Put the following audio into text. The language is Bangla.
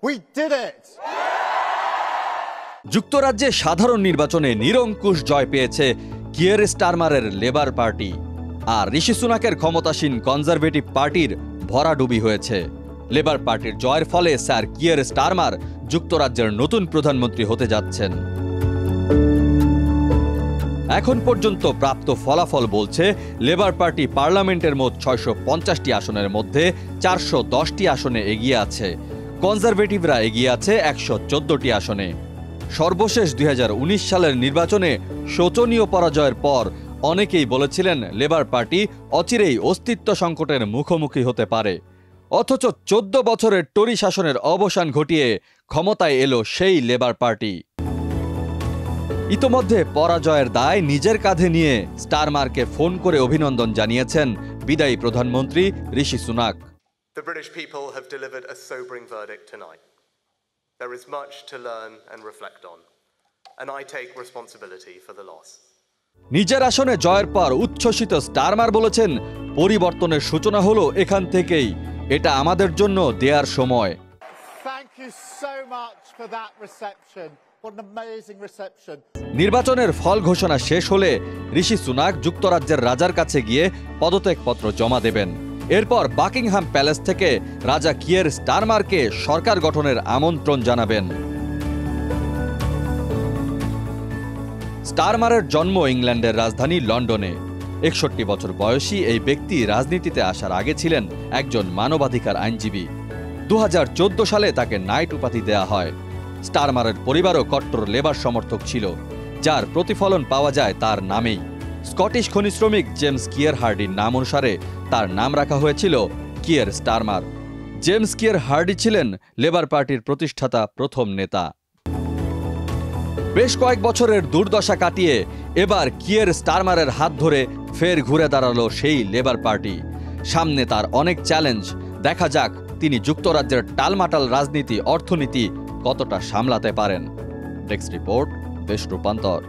We did it! যুক্তরাজ্যে সাধারণ নির্বাচনে নিরঙ্কুশ জয় পেয়েছে কিয়ের স্টারমারের লেবার পার্টি, আর ঋষি সুনাকের ক্ষমতাসীন কনজারভেটিভ পার্টির ভরাডুবি হয়েছে। লেবার পার্টির জয়ের ফলে স্যার কিয়ের স্টারমার যুক্তরাজ্যের নতুন প্রধানমন্ত্রী হতে যাচ্ছেন। এখন পর্যন্ত প্রাপ্ত ফলাফল বলছে লেবার পার্টি পার্লামেন্টের মোট 650টি আসনের মধ্যে 410টি আসনে এগিয়ে আছে, কনজারভেটিভরা এগিয়ে আছে 114টি আসনে। সর্বশেষ 2019 সালের নির্বাচনে শোচনীয় পরাজয়ের পর অনেকেই বলেছিলেন লেবার পার্টি অচিরেই অস্তিত্ব সংকটের মুখোমুখি হতে পারে, অথচ 14 বছরের টরি শাসনের অবসান ঘটিয়ে ক্ষমতায় এলো সেই লেবার পার্টি। ইতোমধ্যে পরাজয়ের দায় নিজের কাঁধে নিয়ে স্টারমারকে ফোন করে অভিনন্দন জানিয়েছেন বিদায়ী প্রধানমন্ত্রী ঋষি Sunak. The British people have delivered a sobering verdict tonight. There is much to learn and reflect on, and I take responsibility for the loss. নিজের আসনে জয়ের পর উচ্ছ্বসিত স্টারমার বলেছেন, পরিবর্তনের সূচনা হলো এখান থেকেই, এটা আমাদের জন্য দেয়ার সময়। Thank you so much for that reception. What an amazing reception. নির্বাচনের ফল ঘোষণা শেষ হলে ঋষি সুনাক যুক্তরাজ্যের রাজার কাছে গিয়ে পদত্যাগপত্র জমা দেবেন। এরপর বাকিংহাম প্যালেস থেকে রাজা কিয়ের স্টারমারকে সরকার গঠনের আমন্ত্রণ জানাবেন। স্টারমারের জন্ম ইংল্যান্ডের রাজধানী লন্ডনে। 61 বছর বয়সী এই ব্যক্তি রাজনীতিতে আসার আগে ছিলেন একজন মানবাধিকার আইনজীবী। 2014 সালে তাকে নাইট উপাধি দেয়া হয়। স্টারমারের পরিবারও কট্টর লেবার সমর্থক ছিল, যার প্রতিফলন পাওয়া যায় তার নামেই। স্কটিশ খনি শ্রমিক জেমস কিয়ের হার্ডির নাম অনুসারে তার নাম রাখা হয়েছিল কিয়ের স্টারমার। জেমস কিয়ের হার্ডি ছিলেন লেবার পার্টির প্রতিষ্ঠাতা প্রথম নেতা। বেশ কয়েক বছরের দুর্দশা কাটিয়ে এবার কিয়ের স্টারমারের হাত ধরে ফের ঘুরে দাঁড়ালো সেই লেবার পার্টি। সামনে তার অনেক চ্যালেঞ্জ, দেখা যাক তিনি যুক্তরাজ্যের টালমাটাল রাজনীতি অর্থনীতি কতটা সামলাতে পারেন। ডেস্ক রিপোর্ট, দেশ রূপান্তর।